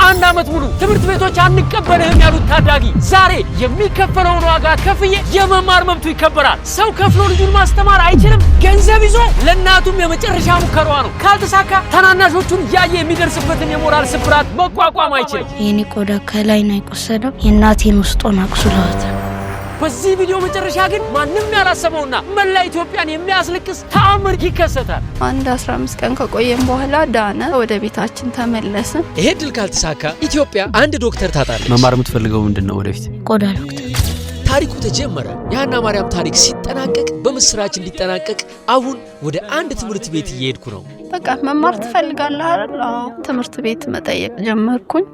አንድ አመት ሙሉ ትምህርት ቤቶች አንቀበልህም ያሉት ታዳጊ ዛሬ የሚከፈለውን ዋጋ ከፍዬ የመማር መብቱ ይከበራል። ሰው ከፍሎ ልጁን ማስተማር አይችልም። ገንዘብ ይዞ ለእናቱም የመጨረሻ ሙከራዋ ነው። ካልተሳካ ታናናሾቹን ያየ የሚደርስበትን የሞራል ስብራት መቋቋም አይችልም። የኔ ቆዳ ከላይ ነው የቆሰለው። የእናቴን ውስጡን አቁስለዋታል። በዚህ ቪዲዮ መጨረሻ ግን ማንም ያላሰበውና መላ ኢትዮጵያን የሚያስለቅስ ተአምር ይከሰታል። አንድ 15 ቀን ከቆየን በኋላ ዳነ። ወደ ቤታችን ተመለስን። ይሄ ድል ካልተሳካ ኢትዮጵያ አንድ ዶክተር ታጣለች። መማር የምትፈልገው ምንድነው? ወደፊት ቆዳ ዶክተር። ታሪኩ ተጀመረ። የሃና ማርያም ታሪክ ሲጠናቀቅ በምስራች እንዲጠናቀቅ አሁን ወደ አንድ ትምህርት ቤት እየሄድኩ ነው። በቃ መማር ትፈልጋለህ አይደል? ትምህርት ቤት መጠየቅ ጀመርኩኝ።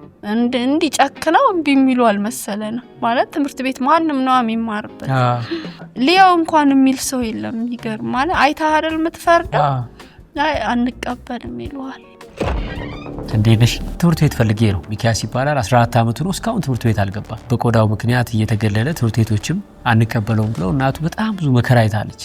እንዲጨክነው እምቢ የሚሉ አልመሰለና ማለት ትምህርት ቤት ማንም ነው የሚማርበት። ሊያው እንኳን የሚል ሰው የለም። ይገርም ማለት አይተህ አይደል የምትፈርደው? አይ አንቀበልም ይሉሃል። እንዴነሽ? ትምህርት ቤት ፈልጌ ነው። ሚኪያስ ይባላል። 14 አመቱ ነው። እስካሁን ትምህርት ቤት አልገባም። በቆዳው ምክንያት እየተገለለ ትምህርት ቤቶችም አንቀበለውም ብለው እናቱ በጣም ብዙ መከራ አይታለች።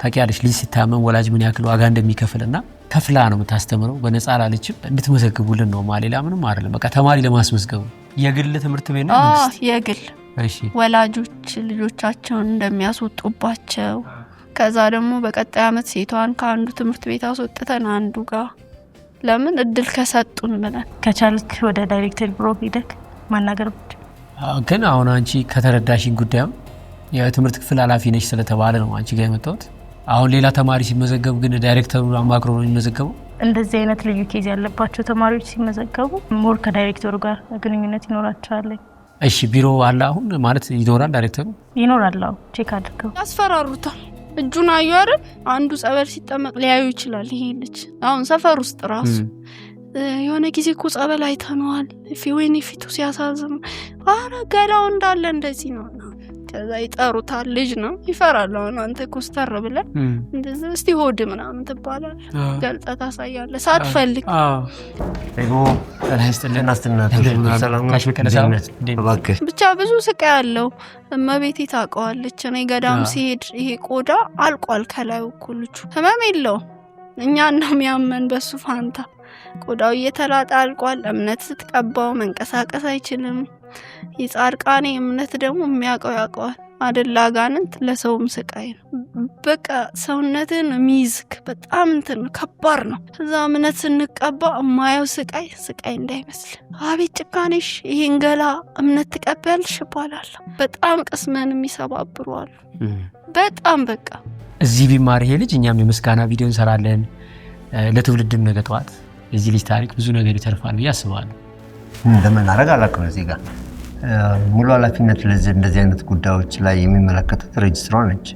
ታውቂያለሽ ልጅ ሲታመም ወላጅ ምን ያክል ዋጋ እንደሚከፍልና ከፍላ ነው የምታስተምረው። በነፃ አላለችም። እንድትመዘግቡልን ነው ሌላ ምንም አይደለም። በቃ ተማሪ ለማስመዝገቡ። የግል ትምህርት ቤት ነው? የግል። እሺ። ወላጆች ልጆቻቸውን እንደሚያስወጡባቸው ከዛ ደግሞ በቀጣይ አመት ሴቷን ከአንዱ ትምህርት ቤት አስወጥተን አንዱ ጋር ለምን እድል ከሰጡን ብለን ከቻልክ ወደ ዳይሬክተር ቢሮ ሄደክ ማናገር ብቻ። ግን አሁን አንቺ ከተረዳሽኝ ጉዳዩ የትምህርት ክፍል ኃላፊ ነሽ ስለተባለ ነው አንቺ ጋር የመጣሁት። አሁን ሌላ ተማሪ ሲመዘገብ ግን ዳይሬክተሩ አማክሮ ነው የሚመዘገበው? እንደዚህ አይነት ልዩ ኬዝ ያለባቸው ተማሪዎች ሲመዘገቡ ሞር ከዳይሬክተሩ ጋር ግንኙነት ይኖራቸዋል። እሺ ቢሮ አለ አሁን ማለት ይኖራል? ዳይሬክተሩ ይኖራል። ቼክ አድርገው ያስፈራሩታል። እጁን አዩ አይደል? አንዱ ጸበል ሲጠመቅ ሊያዩ ይችላል። ይሄ ልጅ አሁን ሰፈር ውስጥ ራሱ የሆነ ጊዜ እኮ ጸበል አይተነዋል። ወይኔ ፊቱ ሲያሳዝም፣ አረ ገላው እንዳለ እንደዚህ ነው። ከዛ ይጠሩታል። ልጅ ነው ይፈራል። አሁን አንተ ኮስተር ብለህ እንደዚህ እስቲ ሆድ ምናምን ትባላለህ። ገልጸህ ታሳያለህ ሳትፈልግ። ብቻ ብዙ ስቃይ ያለው እመቤቴ ታውቀዋለች። እኔ ገዳም ሲሄድ ይሄ ቆዳ አልቋል ከላዩ እኮ ልጁ ህመም የለውም። እኛን ነው የሚያመን በሱ ፋንታ። ቆዳው እየተላጠ አልቋል። እምነት ስትቀባው መንቀሳቀስ አይችልም። የጻድቃኔ እምነት ደግሞ የሚያውቀው ያውቀዋል አይደል? አጋንንት ለሰውም ስቃይ ነው። በቃ ሰውነትን የሚይዝክ በጣም እንትን ከባድ ነው። እዛ እምነት ስንቀባ የማየው ስቃይ እንዳይመስል። አቤት ጭካኔሽ! ይሄን ገላ እምነት ትቀበያለሽ እባላለሁ። በጣም ቅስምን የሚሰባብሩ አሉ። በጣም በቃ እዚህ ቢማር ይሄ ልጅ እኛም የምስጋና ቪዲዮ እንሰራለን። ለትውልድም ነገ ጠዋት የዚህ ልጅ ታሪክ ብዙ ነገር ይተርፋል ብዬ አስባለሁ። እንደምን አረጋ አላውቅም። እዚህ ጋር ሙሉ ኃላፊነት ለዚህ እንደዚህ አይነት ጉዳዮች ላይ የሚመለከተው ሬጅስትሯ ነች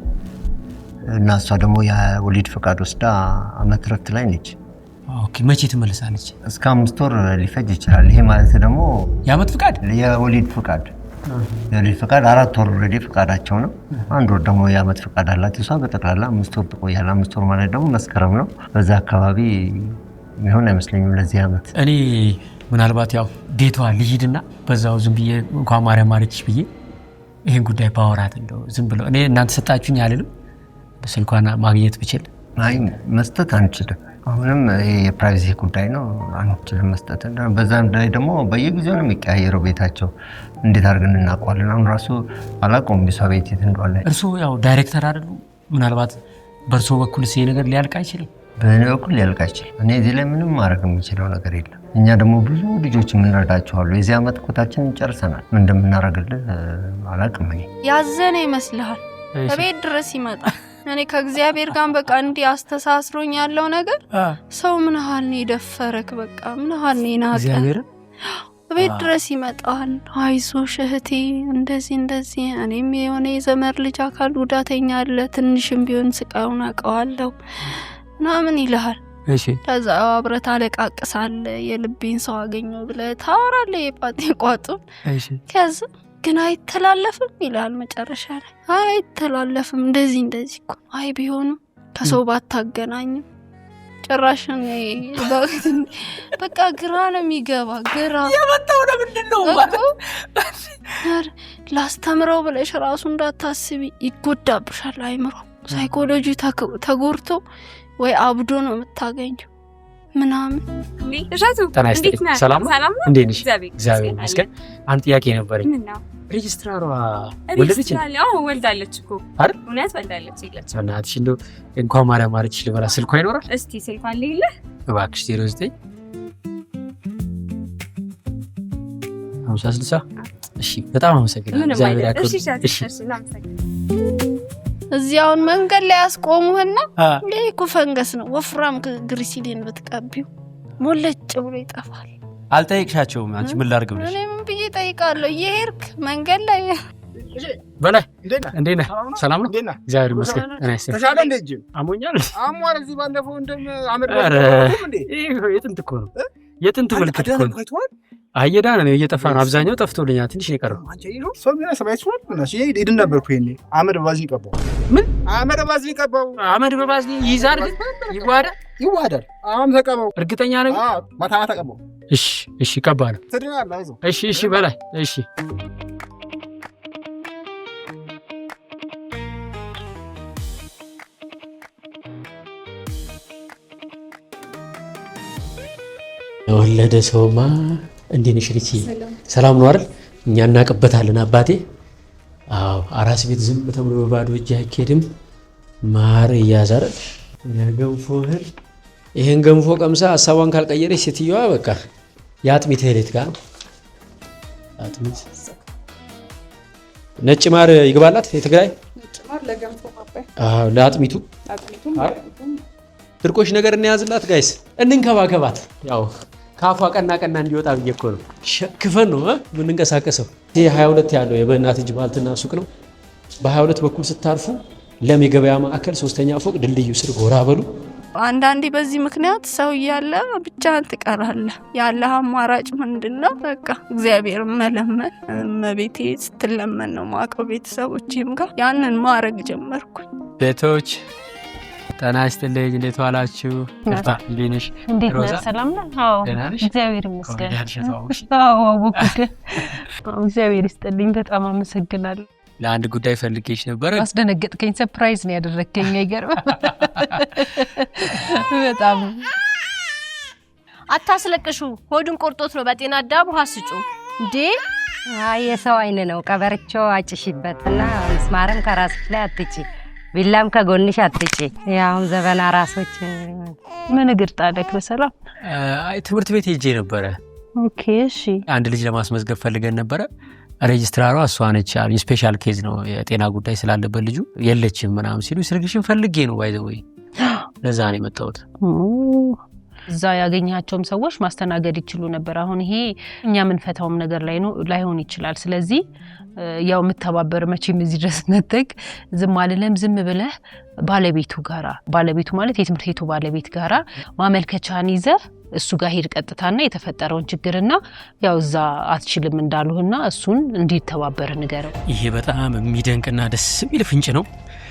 እና እሷ ደግሞ የወሊድ ፈቃድ ወስዳ አመት ረፍት ላይ ነች። ኦኬ መቼ ትመለሳለች? እስከ 5 ወር ሊፈጅ ይችላል። ይሄ ማለት ደግሞ የአመት ፈቃድ የወሊድ ፈቃድ 4 ወር ኦልሬዲ ፈቃዳቸው ነው። 1 ወር ደግሞ የአመት ፈቃድ አላት እሷ። በጠቅላላ 5 ወር ትቆያለች። 5 ወር ማለት ደግሞ መስከረም ነው። በዛ አካባቢ የሚሆን አይመስለኝም ለዚህ አመት። እኔ ምናልባት ያው ቤቷ ልሂድና በዛው ዝም ብዬ እንኳን ማርያም ማረችሽ ብዬ ይሄን ጉዳይ ባወራት እንደው ዝም ብለው እኔ እናንተ ሰጣችሁኝ አልልም። በስልኳና ማግኘት ብችል። አይ መስጠት አንችልም። አሁንም የፕራይቬሲ ጉዳይ ነው አንችልም መስጠት። በዛም ላይ ደግሞ በየጊዜው ነው የሚቀያየረው ቤታቸው። እንዴት አድርገን እናውቀዋለን? አሁን ራሱ አላውቀውም ቢሷ ቤት የት እንደዋለ። እርሶ ያው ዳይሬክተር አይደሉ? ምናልባት በእርሶ በኩል ይሄ ነገር ሊያልቅ አይችልም? በእኔ በኩል ሊያልቅ አይችልም። እኔ እዚህ ላይ ምንም ማድረግ የሚችለው ነገር የለም። እኛ ደግሞ ብዙ ልጆች የምንረዳቸዋለሁ። የዚህ አመት ኮታችንን ጨርሰናል። ምን እንደምናደርግልህ አላውቅም። እኔ ያዘነ ይመስልሃል? በቤት ድረስ ይመጣል። እኔ ከእግዚአብሔር ጋር በቃ እንዲህ አስተሳስሮኝ ያለው ነገር ሰው ምን ያህል ነው የደፈረክ? በቃ ምን ያህል ነው የናቀ? በቤት ድረስ ይመጣል። አይዞሽ እህቴ እንደዚህ እኔም የሆነ የዘመር ልጅ አካል ጉዳተኛ አለ፣ ትንሽም ቢሆን ስቃዩን አውቀዋለሁ ምናምን ይልሃል። እሺ ከዛ አብረህ ታለቃቅሳለህ። የልቤን ሰው አገኘው ብለህ ታወራለህ የጳጤ ቋጡን። እሺ ከዛ ግን አይተላለፍም ይላል መጨረሻ ላይ። አይተላለፍም እንደዚህ እኮ አይ ቢሆንም ከሰው ባታገናኝም ጭራሽን በቃ ግራ ነው የሚገባ። ግራ የመጣው ለምንድን ነው ላስተምረው ብለሽ ራሱ እንዳታስቢ ይጎዳብሻል አይምሮ። ሳይኮሎጂ ተጎርቶ ወይ አብዶ ነው የምታገኘው። ምናምን እሻቱ እንዴት ነህ? ሰላም ነው? እንዴት ነሽ? እግዚአብሔር ይመስገን። አንድ ጥያቄ ነበረኝ። ሬጅስትራሯ ወለደች? አዎ ወልዳለች እኮ አይደል? እውነት ወልዳለች ይላች። እናትሽ እንደው እንኳን ማርያም ማረችሽ ልበላ። ስልኳ ይኖራል? እስቲ ስልኳን ልይልህ እባክሽ። 09 5060 እሺ፣ በጣም አመሰግናለሁ። እግዚአብሔር ያክብር። እሺ እዚያውን መንገድ ላይ ያስቆሙህና ይሄ እኮ ፈንገስ ነው፣ ወፍራም ግሪሲሊን ብትቀቢው ሞለጭ ብሎ ይጠፋል። አልጠይቅሻቸውም። አንቺ ምን ላድርግ ብለሽ? እኔ ምን ብዬ ጠይቃለሁ? እየሄድክ መንገድ ላይ በላይ እንዴት ነህ? ሰላም ነው? እግዚአብሔር ይመስገን። እኔ ተሻለ እንደ እጅ አሞኛል። አሟል። እዚህ ባለፈው እንደም አመድ የጥንት እኮ ነው፣ የጥንት ምልክት እኮ ነው። አየዳነ ነው እየጠፋ ነው። አብዛኛው ጠፍቶልኛል። ትንሽ ነው የቀረው። ሰው ምን ሰማይስ ነው? እሺ ይሄድ ነበርኩ ይሄኔ አመድ በባዝሊን ቀባው። ምን አመድ በባዝሊን ቀባው? አመድ በባዝሊን ይይዛል ግን ይዋዳል። አሁን ተቀባው። እርግጠኛ ነኝ? ማታ ቀባው። እሺ ቀባለሁ። ትድናለህ። አይዞህ። እሺ በላይ እሺ። የወለደ ሰውማ እንዴት ነሽ ልጅ? ሰላም ነው አይደል? እኛ እናቀበታለን አባቴ። አዎ አራስ ቤት ዝም ተብሎ በባዶ እጅ አይኬድም። ማር እያዛረ የገንፎ እህል ይሄን ገንፎ ቀምሳ ሀሳቧን ካልቀየረች ሴትዮዋ በቃ የአጥሚት እህል የት ጋር ነው? አጥሚት ነጭ ማር ይግባላት። የትግራይ ነጭ ማር ለገንፎ ማባይ። አዎ ለአጥሚቱ ድርቆሽ ነገር እንያዝላት ጋይስ፣ እንንከባከባት። ያው ካፏ ቀና እንዲወጣ ብዬ እኮ ነው። ሸክፈን ነው የምንንቀሳቀሰው። ይሄ 22 ያለው የበእናት እጅ ባልትና ሱቅ ነው። በ22 በኩል ስታርፉ ለም የገበያ ማዕከል 3ኛ ፎቅ ድልድዩ ስር ጎራ በሉ። አንዳንዴ በዚህ ምክንያት ሰው እያለ ብቻህን ትቀራለህ። ያለህ አማራጭ ምንድነው? በቃ እግዚአብሔር መለመን። እመቤቴ ስትለመን ነው ማቀው። ቤተሰቦቼም ጋር ያንን ማድረግ ጀመርኩኝ። ቤቶች ጤና ይስጥልኝ። እንዴት ዋላችሁ? ከፍታ እንዴት ነሽ? እንዴት ነህ? ሰላም ነህ? አዎ እግዚአብሔር ይመስገን። አዎ እግዚአብሔር ይስጥልኝ። በጣም አመሰግናለሁ። ለአንድ ጉዳይ ፈልጌሽ ነበር። አስደነገጥከኝ። ሰርፕራይዝ ነው ያደረከኝ። አይገርም? በጣም አታስለቅሹ። ሆዱን ቆርጦት ነው። በጤና አዳም ውሃ ስጩ። እንዴ የሰው አይን ነው። ቀበርቾ አጭሽበትና ምስማርም ከራስሽ ላይ አትጪ፣ ቢላም ከጎንሽ አትጪ። ያው ዘበና ራሶች ምን እግር ጣለክ? በሰላም ትምህርት ቤት ሄጄ ነበረ። ኦኬ እሺ። አንድ ልጅ ለማስመዝገብ ፈልገን ነበረ። ሬጅስትራሯ እሷ ነች። ስፔሻል ኬዝ ነው የጤና ጉዳይ ስላለበት ልጁ የለችም ምናምን ሲሉ ስልክሽን ፈልጌ ነው ባይዘወይ ለዛ ነው የመጣሁት። እዛ ያገኛቸውም ሰዎች ማስተናገድ ይችሉ ነበር። አሁን ይሄ እኛ የምንፈታውም ነገር ላይ ነው ላይሆን ይችላል። ስለዚህ ያው የምተባበር መቼም እዚህ ድረስ መጥተክ ዝም አልልም። ዝም ብለህ ባለቤቱ ማለት የትምህርት ቤቱ ባለቤት ጋራ ማመልከቻን ይዘህ እሱ ጋር ሄድ ቀጥታና የተፈጠረውን ችግርና ያው እዛ አትችልም እንዳሉህና እሱን እንዲተባበር ንገረው። ይሄ በጣም የሚደንቅና ደስ የሚል ፍንጭ ነው።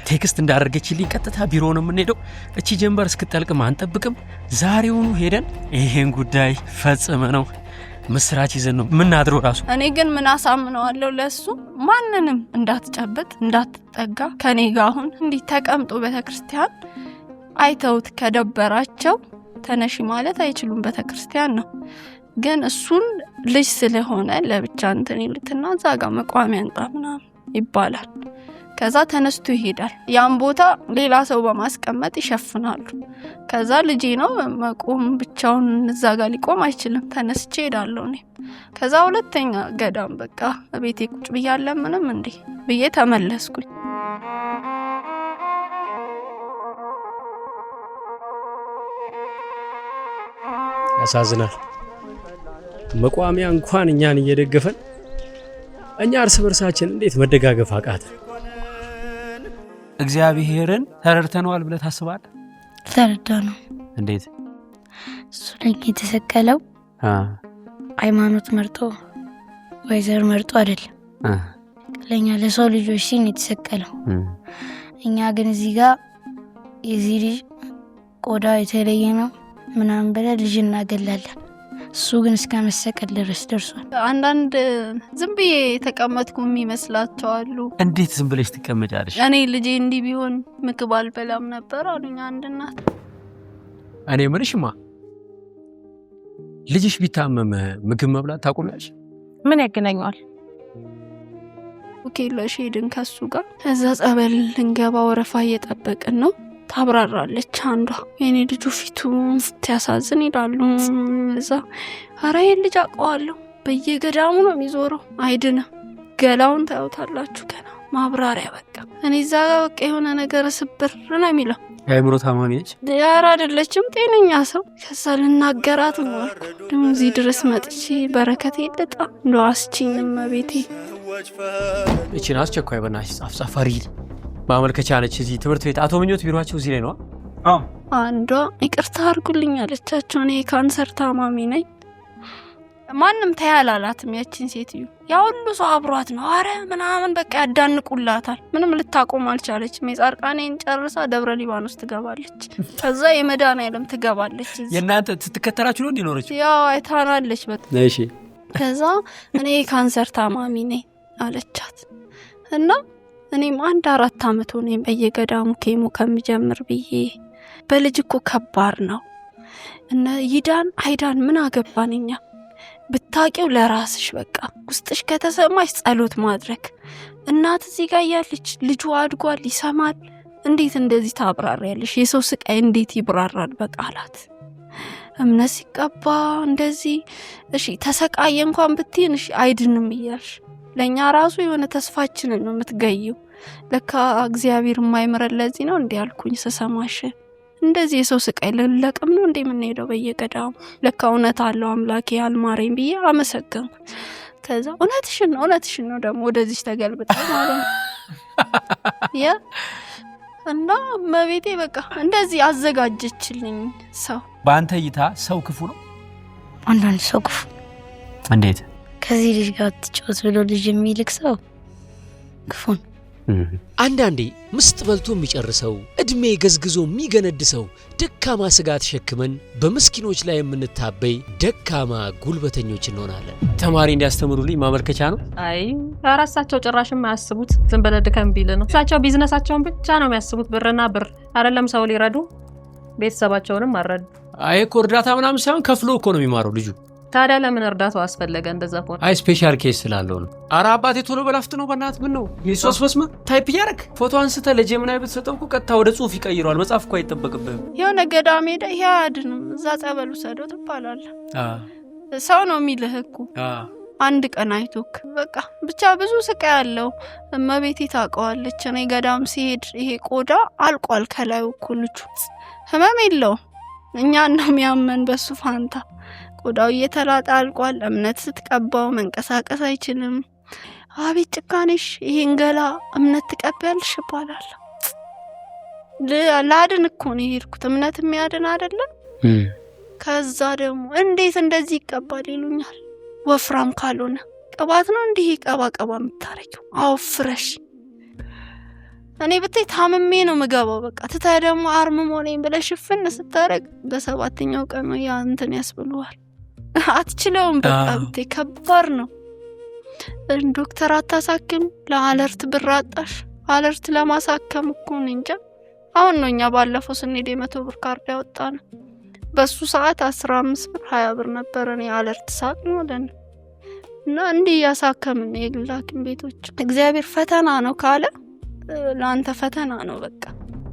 ቴክስት እንዳደረገችልኝ ቀጥታ ቢሮ ነው የምንሄደው። እቺ ጀንበር እስክትጠልቅም አንጠብቅም። ዛሬውኑ ሄደን ይሄን ጉዳይ ፈጽመ ነው ምስራች ይዘን ነው ምናድረው ራሱ። እኔ ግን ምን አሳምነዋለሁ ለሱ ማንንም እንዳትጨብጥ እንዳትጠጋ ከኔ ጋር አሁን እንዲህ ተቀምጦ ቤተክርስቲያን አይተውት ከደበራቸው ተነሺ ማለት አይችሉም። ቤተክርስቲያን ነው ግን እሱን ልጅ ስለሆነ ለብቻ እንትን ይሉትና እዛ ጋር መቋሚያ አንጣ ምናምን ይባላል። ከዛ ተነስቶ ይሄዳል። ያን ቦታ ሌላ ሰው በማስቀመጥ ይሸፍናሉ። ከዛ ልጄ ነው መቆም ብቻውን እዛ ጋር ሊቆም አይችልም። ተነስቼ ሄዳለሁ እኔ። ከዛ ሁለተኛ ገዳም በቃ ቤቴ ቁጭ ብያለ ምንም እንዴ ብዬ ተመለስኩኝ። ያሳዝናል። መቋሚያ እንኳን እኛን እየደገፈን እኛ እርስ በርሳችን እንዴት መደጋገፍ አቃተ? እግዚአብሔርን ተረድተነዋል ብለህ ታስባለህ? ተረዳ ነው። እንዴት? እሱ ላይ የተሰቀለው ሃይማኖት መርጦ ወይ ዘር መርጦ አይደለም። ለኛ ለሰው ልጆች ሲል የተሰቀለው። እኛ ግን እዚህ ጋር የዚህ ልጅ ቆዳ የተለየ ነው ምናምን ብለን ልጅ እናገላለን። እሱ ግን እስከ መሰቀል ድረስ ደርሷል። አንዳንድ ዝም ብዬ ተቀመጥኩ የሚመስላቸው አሉ። እንዴት ዝም ብለሽ ትቀመጫለሽ? እኔ ልጄ እንዲህ ቢሆን ምግብ አልበላም ነበር አሉኝ አንድ እናት። እኔ ምንሽማ ልጅሽ ቢታመም ምግብ መብላት ታቆሚያለሽ? ምን ያገናኘዋል? ኦኬ ለሽሄድን ከሱ ጋር እዛ ጸበል ልንገባ ወረፋ እየጠበቅን ነው። ታብራራለች አንዷ። የኔ ልጁ ፊቱ ሲያሳዝን ይላሉ እዛ። ኧረ ይሄን ልጅ አውቀዋለሁ፣ በየገዳሙ ነው የሚዞረው፣ አይድንም። ገላውን ታዩታላችሁ ገና ማብራሪያ በቃ። እኔ እዛ ጋር በቃ የሆነ ነገር ስብር ነው የሚለው። የአእምሮ ታማሚ ነች? ኧረ አይደለችም፣ ጤነኛ ሰው። ከዛ ልናገራት ነው አልኩ። ደግሞ እዚህ ድረስ መጥቼ በረከቴ ልጣ እንደው አስችኝም ቤቴ። እቺን አስቸኳይ በእናትሽ ጻፍ አድርጊ። ማመልከቻ ነች እዚህ ትምህርት ቤት። አቶ ምኞት ቢሮአቸው እዚህ ላይ ነው? አዎ። አንዷ ይቅርታ አድርጉልኝ አለቻቸው። እኔ ካንሰር ታማሚ ነኝ። ማንም ታያላላትም ያቺን ሴትዮ። ያ ሁሉ ሰው አብሯት ነው። አረ ምናምን በቃ ያዳንቁላታል። ምንም ልታቆም አልቻለችም። የጻርቃኔን ጨርሳ ደብረ ሊባኖስ ትገባለች። ከዛ የመድኃኔዓለም ትገባለች። የእናንተ ስትከተላችሁ ነው እንዲኖረች? ያው አይታናለች በቃ። እሺ። ከዛ እኔ ካንሰር ታማሚ ነኝ አለቻት እና እኔም 4 አመት ሆነኝ በየገዳሙ ኬሞ ከሚጀምር ብዬ። በልጅ እኮ ከባድ ነው እና ይዳን አይዳን ምን አገባንኛ። ብታቂው ለራስሽ በቃ ውስጥሽ ከተሰማሽ ጸሎት ማድረግ። እናት እዚህ ጋር ያለች ልጁ አድጓል ይሰማል። እንዴት እንደዚህ ታብራሪያለሽ? የሰው ስቃይ እንዴት ይብራራል በቃላት? እምነት ሲቀባ እንደዚህ እሺ ተሰቃየ እንኳን ብትይን እሺ አይድንም እያልሽ ለኛ ራሱ የሆነ ተስፋችንን ነው የምትገይው። ለካ እግዚአብሔር የማይምረን ለዚህ ነው እንዴ ያልኩኝ ስሰማሽ። እንደዚህ የሰው ስቃይ ለለቅም ነው እንዴ የምንሄደው በየገዳሙ? ለካ እውነት አለው አምላኬ አልማረኝ ብዬ አመሰገንኩ። ከዛ እውነትሽን ነው ደግሞ ወደዚህ ተገልብጣ ማለት ነው ያ እና መቤቴ በቃ እንደዚህ አዘጋጀችልኝ። ሰው በአንተ እይታ ሰው ክፉ ነው? አንዳንድ ሰው ክፉ። እንዴት? ከዚህ ልጅ ጋር ትጫወት ብሎ ልጅ የሚልክ ሰው ክፉ ነው። አንዳንዴ ምስጥ በልቶ የሚጨርሰው እድሜ ገዝግዞ የሚገነድሰው ደካማ ስጋ ተሸክመን በምስኪኖች ላይ የምንታበይ ደካማ ጉልበተኞች እንሆናለን። ተማሪ እንዲያስተምሩልኝ ማመልከቻ ነው? አይ ራሳቸው ጭራሽም አያስቡት። ዝም ብለህ ድከም ቢል ነው እሳቸው ቢዝነሳቸውን ብቻ ነው የሚያስቡት። ብርና ብር አይደለም ሰው ሊረዱ ቤተሰባቸውንም አረዱ። አይ እኮ እርዳታ ምናምን ሳይሆን ከፍሎ እኮ ነው የሚማረው ልጁ። ታዲያ ለምን እርዳታው አስፈለገ? እንደዛ ሆነ። አይ ስፔሻል ኬስ ስላለው ነው። ኧረ አባቴ ቶሎ በላፍት ነው በእናት። ምን ነው የሶስ መስመር ታይፕ እያደረግ ፎቶ አንስተ ለጀምናይ ብትሰጠው እኮ ቀጥታ ወደ ጽሁፍ ይቀይረዋል። መጻፍ እኮ አይጠበቅብህም። የሆነ ገዳም ሄደ ይሄ አያድንም እዛ ጸበሉ ሰዶ ትባላለህ። ሰው ነው የሚልህ እኮ አንድ ቀን አይቶክ በቃ ብቻ ብዙ ስቃይ ያለው እመቤቴ ታውቀዋለች። እኔ ገዳም ሲሄድ ይሄ ቆዳ አልቋል ከላዩ እኮ ልጁ ህመም የለው እኛ ነው የሚያመን በሱ ፋንታ ቆዳው እየተላጠ አልቋል። እምነት ስትቀባው መንቀሳቀስ አይችልም። አቤት ጭካኔሽ! ይሄን ገላ እምነት ትቀበያለሽ ይባላል። ላድን እኮ ነው የሄድኩት። እምነት የሚያድን አይደለም። ከዛ ደግሞ እንዴት እንደዚህ ይቀባል ይሉኛል። ወፍራም ካልሆነ ቅባት ነው እንዲህ ቀባ የምታረጊው አወፍረሽ። እኔ ብታይ ታምሜ ነው ምገባው። በቃ ትታ ደግሞ አርምሞ ነኝ ብለሽ ሽፍን ስታረግ በ7ኛው ቀን ነው ያ እንትን ያስብሉዋል። አትችለውም በቃ ብታይ ከባድ ነው። ዶክተር አታሳክም ለአለርት ብር አጣሽ። አለርት ለማሳከም እኮ እንጃ። አሁን ነው እኛ ባለፈው ስንሄድ 100 ብር ካርድ ያወጣነው። በሱ ሰዓት 15 ብር 20 ብር ነበር። እኔ አለርት ሳቅ ማለት ነው። እና እንዲህ ያሳከምን የግል ሐኪም ቤቶች እግዚአብሔር ፈተና ነው ካለ ለአንተ ፈተና ነው በቃ።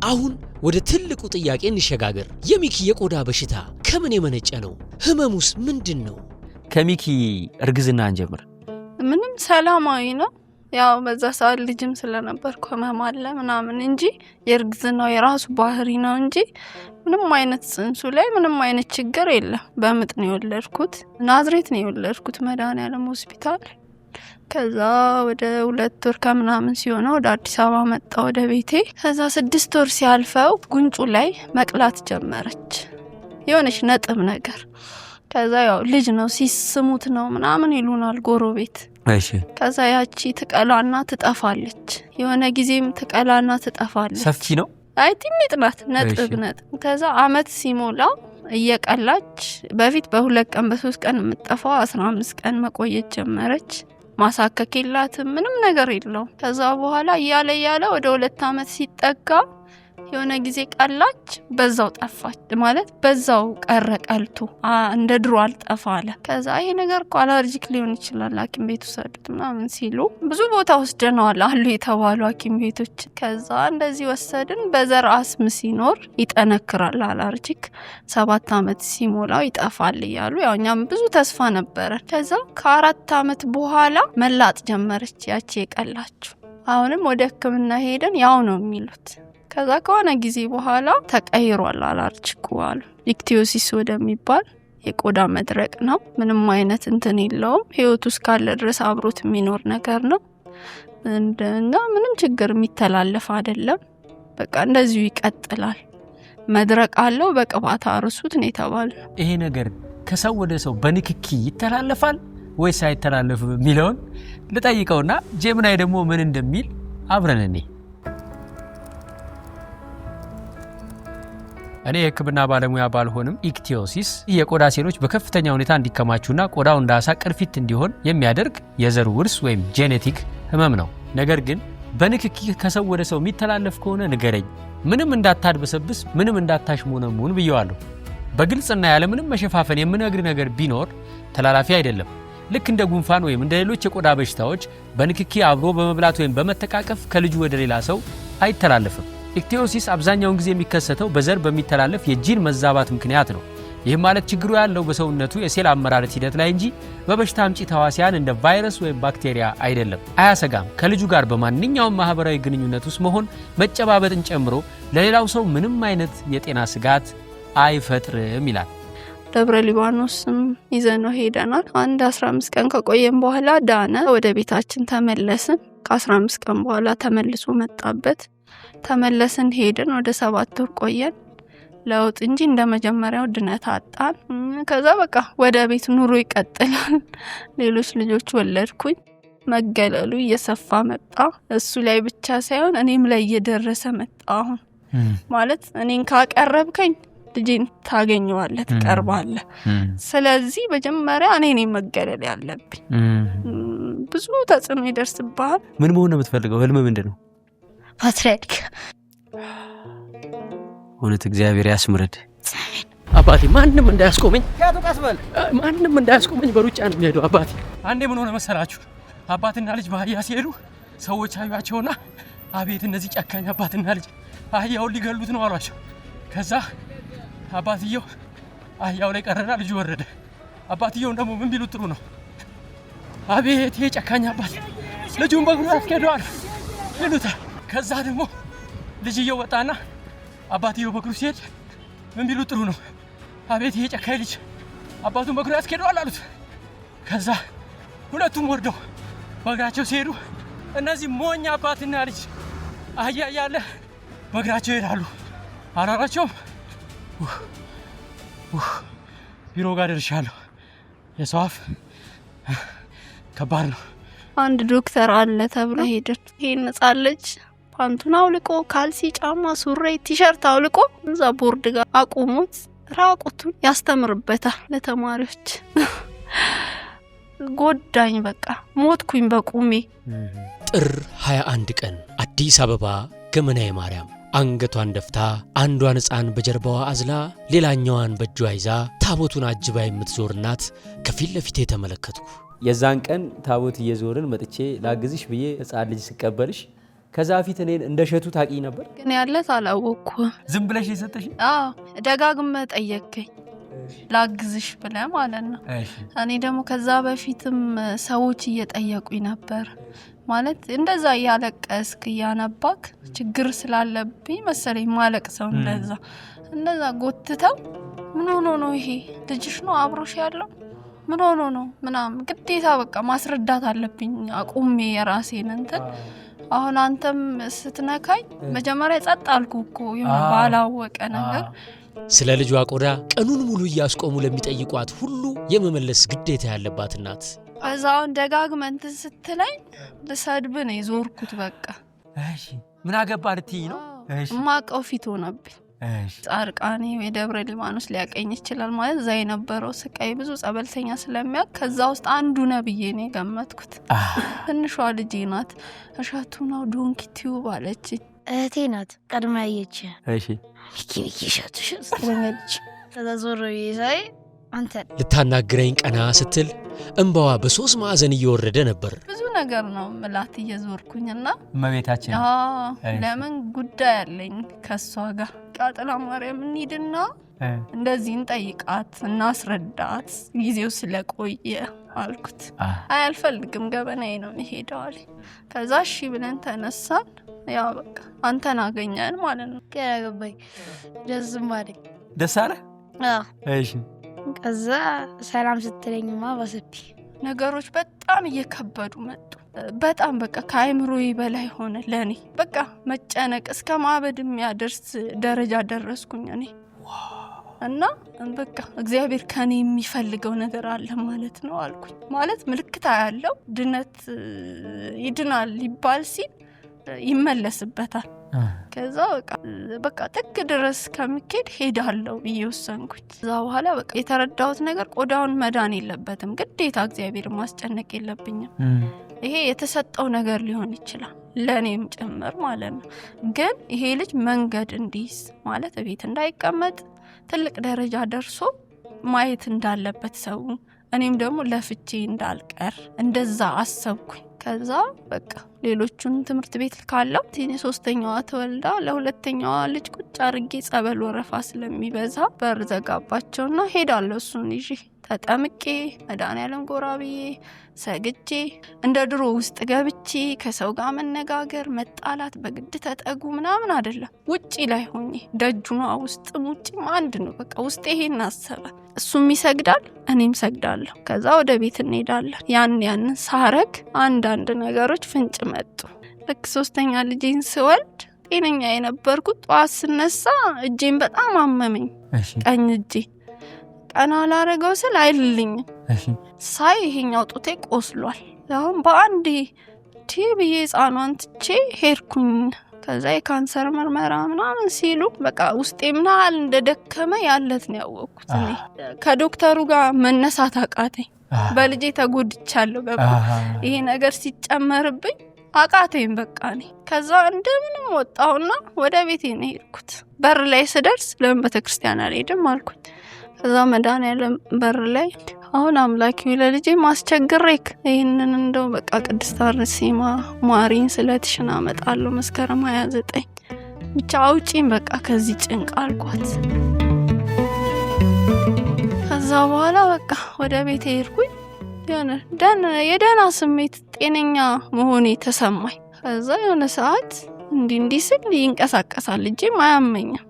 አሁን ወደ ትልቁ ጥያቄ እንሸጋገር። የሚኪ የቆዳ በሽታ ከምን የመነጨ ነው? ህመሙስ ምንድን ነው? ከሚኪ እርግዝና እንጀምር። ምንም ሰላማዊ ነው። ያው በዛ ሰዓት ልጅም ስለነበርኩ ህመም አለ ምናምን እንጂ የእርግዝናው የራሱ ባህሪ ነው እንጂ ምንም አይነት ጽንሱ ላይ ምንም አይነት ችግር የለም። በምጥ ነው የወለድኩት። ናዝሬት ነው የወለድኩት መድኃኔዓለም ሆስፒታል። ከዛ ወደ 2 ወር ከምናምን ሲሆነው ወደ አዲስ አበባ መጣ ወደ ቤቴ። ከዛ 6 ወር ሲያልፈው ጉንጩ ላይ መቅላት ጀመረች የሆነች ነጥብ ነገር። ከዛ ያው ልጅ ነው ሲስሙት ነው ምናምን ይሉናል ጎረቤት። እሺ ከዛ ያቺ ትቀላና ትጠፋለች። የሆነ ጊዜም ትቀላና ትጠፋለች። ሰፊ ነው? አይ ትንሽ ናት ነጥብ። ከዛ አመት ሲሞላው እየቀላች በፊት በ2 ቀን በ3 ቀን የምትጠፋው 15 ቀን መቆየት ጀመረች። ማሳከክ የላትም ምንም ነገር የለው። ከዛ በኋላ እያለ ወደ 2 አመት ሲጠጋ የሆነ ጊዜ ቀላች በዛው ጠፋች ማለት በዛው ቀረ ቀልቶ እንደ ድሮ አልጠፋ አለ። ከዛ ይሄ ነገር እኮ አለርጂክ ሊሆን ይችላል ሐኪም ቤት ወሰዱት ምናምን ሲሉ ብዙ ቦታ ወስደነዋል አሉ የተባሉ ሐኪም ቤቶች። ከዛ እንደዚህ ወሰድን። በዘር አስም ሲኖር ይጠነክራል አለርጂክ 7 አመት ሲሞላው ይጠፋል እያሉ ያው እኛም ብዙ ተስፋ ነበረ። ከዛ ከ4 አመት በኋላ መላጥ ጀመረች ያቺ የቀላችሁ። አሁንም ወደ ህክምና ሄደን ያው ነው የሚሉት። ከዛ ከሆነ ጊዜ በኋላ ተቀይሯል አለርጂኩ አሉ። ኢክቲዮሲስ ወደሚባል የቆዳ መድረቅ ነው። ምንም አይነት እንትን የለውም። ህይወቱ እስካለ ድረስ አብሮት የሚኖር ነገር ነው እና ምንም ችግር የሚተላለፍ አይደለም። በቃ እንደዚሁ ይቀጥላል። መድረቅ አለው በቅባት አርሱት ነው የተባለው። ይሄ ነገር ከሰው ወደ ሰው በንክኪ ይተላለፋል ወይስ አይተላለፍም የሚለውን ልጠይቀውና ጄምናይ ደግሞ ምን እንደሚል አብረን እኔ የህክምና ባለሙያ ባልሆንም ኢክቲዮሲስ የቆዳ ሴሎች በከፍተኛ ሁኔታ እንዲከማቹና ቆዳው እንዳሳ ቅርፊት እንዲሆን የሚያደርግ የዘር ውርስ ወይም ጄኔቲክ ህመም ነው። ነገር ግን በንክኪ ከሰው ወደ ሰው የሚተላለፍ ከሆነ ንገረኝ፣ ምንም እንዳታድበሰብስ፣ ምንም እንዳታሽሞነሙን ብየዋለሁ። በግልጽና ያለ ምንም መሸፋፈን የምነግር ነገር ቢኖር ተላላፊ አይደለም። ልክ እንደ ጉንፋን ወይም እንደ ሌሎች የቆዳ በሽታዎች በንክኪ አብሮ በመብላት ወይም በመተቃቀፍ ከልጁ ወደ ሌላ ሰው አይተላለፍም። ኢክቲዮሲስ አብዛኛውን ጊዜ የሚከሰተው በዘር በሚተላለፍ የጂን መዛባት ምክንያት ነው። ይህም ማለት ችግሩ ያለው በሰውነቱ የሴል አመራረት ሂደት ላይ እንጂ በበሽታ አምጪ ተዋሲያን እንደ ቫይረስ ወይም ባክቴሪያ አይደለም። አያሰጋም። ከልጁ ጋር በማንኛውም ማህበራዊ ግንኙነት ውስጥ መሆን መጨባበጥን ጨምሮ ለሌላው ሰው ምንም አይነት የጤና ስጋት አይፈጥርም ይላል። ደብረ ሊባኖስም ይዘነው ሄደናል። 15 ቀን ከቆየን በኋላ ዳነ። ወደ ቤታችን ተመለስን። ከ15 ቀን በኋላ ተመልሶ መጣበት። ተመለስን ሄድን። ወደ 7 ወር ቆየን። ለውጥ እንጂ እንደመጀመሪያው ድነት አጣን። ከዛ በቃ ወደ ቤት ኑሮ ይቀጥላል። ሌሎች ልጆች ወለድኩኝ። መገለሉ እየሰፋ መጣ። እሱ ላይ ብቻ ሳይሆን እኔም ላይ እየደረሰ መጣ። አሁን ማለት እኔን ካቀረብከኝ ልጅን ታገኘዋለህ፣ ትቀርባለህ። ስለዚህ መጀመሪያ እኔ ነኝ መገለል ያለብኝ። ብዙ ተጽዕኖ ይደርስብሃል። ምን መሆን ነው የምትፈልገው? ህልም ምንድን ነው? ፓትርያርክ። እውነት እግዚአብሔር ያስምረድ። አባቴ ማንም እንዳያስቆመኝ፣ ማንም እንዳያስቆመኝ በሩጫ ነው የሚሄደው። አባቴ አንዴ ምን ሆነ መሰላችሁ? አባትና ልጅ በአህያ ሲሄዱ ሰዎች አዩአቸውና አቤት እነዚህ ጨካኝ አባትና ልጅ አህያውን ሊገሉት ነው አሏቸው። ከዛ አባትየው አህያው ላይ ቀረና ልጁ ወረደ። አባትየውን ደግሞ ምን ቢሉት ጥሩ ነው? አቤት ይሄ ጨካኝ አባት ልጁን በእግሩ ያስኬደዋል ይሉታል። ከዛ ደግሞ ልጅየው ወጣና አባትየው በእግሩ ሲሄድ ምን ቢሉት ጥሩ ነው? አቤት ይሄ ጨካኝ ልጅ አባቱን በእግሩ ያስኬደዋል አሉት። ከዛ ሁለቱም ወርደው በእግራቸው ሲሄዱ እነዚህ ሞኝ አባትና ልጅ አህያ እያለ በእግራቸው ይሄዳሉ አላሏቸውም። ቢሮ ጋር ደርሻለሁ። የሰው አፍ ከባድ ነው። አንድ ዶክተር አለ ተብሎ ሄደን ይሄን ህጻን ልጅ ፓንቱን አውልቆ ካልሲ፣ ጫማ፣ ሱሪ፣ ቲሸርት አውልቆ እዛ ቦርድ ጋር አቁሙት ራቁቱን ያስተምርበታል ለተማሪዎች። ጎዳኝ፣ በቃ ሞትኩኝ በቁሜ። ጥር 21 ቀን አዲስ አበባ ገመናዬ ማርያም አንገቷን ደፍታ አንዷን ህፃን በጀርባዋ አዝላ ሌላኛዋን በእጇ ይዛ ታቦቱን አጅባ የምትዞር እናት ከፊት ለፊቴ ተመለከትኩ። የዛን ቀን ታቦት እየዞርን መጥቼ ላግዝሽ ብዬ ህፃን ልጅ ስቀበልሽ ከዛ ፊት እኔን እንደሸቱ ታቂኝ ነበር። ግን ያለት አላወቅኩም። ዝም ብለሽ የሰጠሽ? አዎ ደጋግመህ ጠየቅከኝ ላግዝሽ ብለህ ማለት ነው። እኔ ደግሞ ከዛ በፊትም ሰዎች እየጠየቁኝ ነበር ማለት እንደዛ እያለቀስክ እያነባክ ችግር ስላለብኝ መሰለኝ ማለቅ ሰው እንደዛ ጎትተው ምን ሆኖ ነው ይሄ ልጅሽ ነው አብሮሽ ያለው ምን ሆኖ ነው ምናምን ግዴታ በቃ ማስረዳት አለብኝ አቁሜ የራሴን እንትን። አሁን አንተም ስትነካኝ መጀመሪያ ጸጥ አልኩ እኮ የሆነ ባላወቀ ነገር። ስለ ልጇ ቆዳ ቀኑን ሙሉ እያስቆሙ ለሚጠይቋት ሁሉ የመመለስ ግዴታ ያለባት እናት እዛውን ደጋግመህ እንትን ስትለኝ ልሰድብ ነው የዞርኩት። በቃ እሺ ምን አገባ ልትይ ነው? እሺ ማቀው ፊት ሆነብኝ። እሺ ጻርቃኔ የደብረ ሊባኖስ ሊያቀኝ ይችላል ማለት እዛ የነበረው ስቃይ ብዙ ጸበልተኛ ስለሚያውቅ ከዛ ውስጥ አንዱ ነብዬ ነው የገመትኩት። ትንሿ ልጅ ናት። እሸቱ ነው ዶንኪ ቲዩብ አለች። እህቴ ናት ቀድማ ያየች። እሺ ይኪሻቱሽ ስለነች ተዛዞረ ይሳይ አንተ ልታናግረኝ ቀና ስትል እንባዋ በሶስት ማዕዘን እየወረደ ነበር። ብዙ ነገር ነው ምላት እየዞርኩኝና እመቤታችን ለምን ጉዳይ አለኝ ከሷ ጋር ቃጠላ ማርያም እንሂድና እንደዚህ እንጠይቃት እናስረዳት ጊዜው ስለቆየ አልኩት። አይ አልፈልግም ገበናዬ ነው የሚሄደው አለ። ከዛ እሺ ብለን ተነሳን። ያው በቃ አንተን አገኘን ማለት ነው። ከገባኝ ደስም አለኝ። ደስ አለ? እሺ ከዛ ሰላም ስትለኝማ በሰፊ ነገሮች በጣም እየከበዱ መጡ። በጣም በቃ ከአይምሮዬ በላይ ሆነ ለኔ። በቃ መጨነቅ እስከ ማበድ የሚያደርስ ደረጃ ደረስኩኝ እኔ እና በቃ እግዚአብሔር ከኔ የሚፈልገው ነገር አለ ማለት ነው አልኩኝ። ማለት ምልክት ያለው ድነት ይድናል ሊባል ሲል ይመለስበታል። ከዛ በቃ ጥግ ድረስ ከመከድ ሄዳለው እየወሰንኩኝ። ከዛ በኋላ በቃ የተረዳሁት ነገር ቆዳውን መዳን የለበትም ግዴታ እግዚአብሔር ማስጨነቅ የለብኝም። ይሄ የተሰጠው ነገር ሊሆን ይችላል ለኔም ጭምር ማለት ነው። ግን ይሄ ልጅ መንገድ እንዲይዝ ማለት ቤት እንዳይቀመጥ ትልቅ ደረጃ ደርሶ ማየት እንዳለበት ሰው እኔም ደግሞ ለፍቼ እንዳልቀር እንደዛ አሰብኩኝ። ከዛ በቃ ሌሎቹን ትምህርት ቤት ካለው ሶስተኛዋ ተወልዳ ለሁለተኛዋ ልጅ ቁጭ አርጌ ጸበል ወረፋ ስለሚበዛ በር ዘጋባቸውና ሄዳለሁ እሱን ይዤ ተጠምቄ መድኃኒዓለም ጎራብዬ ሰግጄ እንደ ድሮ ውስጥ ገብቼ ከሰው ጋር መነጋገር መጣላት በግድ ተጠጉ ምናምን አይደለም። ውጪ ላይ ሆኜ ደጁና ውስጥ ውጪም አንድ ነው። በቃ ውስጥ ይሄን አሰበ። እሱም ይሰግዳል እኔም ሰግዳለሁ። ከዛ ወደ ቤት እንሄዳለን። ያን ሳረግ አንዳንድ ነገሮች ፍንጭ መጡ። ልክ ሶስተኛ ልጄን ስወልድ ጤነኛ የነበርኩት ጧት ስነሳ እጄን በጣም አመመኝ። ቀኝ እጄ ቀና ላረገው ስል አይልልኝም። ሳይ ይሄኛው ጡቴ ቆስሏል። አሁን በአንዴ ቲብዬ ህፃኗን ትቼ ሄድኩኝ። ከዛ የካንሰር ምርመራ ምናምን ሲሉ በቃ ውስጤ ምን ያህል እንደደከመ ያለት ነው ያወቅኩት። እኔ ከዶክተሩ ጋር መነሳት አቃተኝ። በልጄ ተጎድቻለሁ። በቃ ይሄ ነገር ሲጨመርብኝ አቃተኝ በቃ እኔ። ከዛ እንደምንም ወጣሁና ወደ ቤቴ ነው ሄድኩት። በር ላይ ስደርስ ለምን ቤተክርስቲያን አልሄድም አልኩኝ። ከዛ መድኃኒዓለም በር ላይ አሁን አምላኬ ለልጄ ማስቸግሬክ ይሄንን እንደው በቃ ቅድስት አርሴማ ማሪን ስለትሽና አመጣለሁ መስከረም 29 ብቻ አውጪኝ በቃ ከዚህ ጭንቅ አልኳት። ከዛ በኋላ በቃ ወደ ቤቴ ሄድኩኝ። የደህና ስሜት ጤነኛ መሆኔ ተሰማኝ። ከዛ የሆነ ሰዓት እንዲህ ስል ይንቀሳቀሳል ልጄ አያመኝም።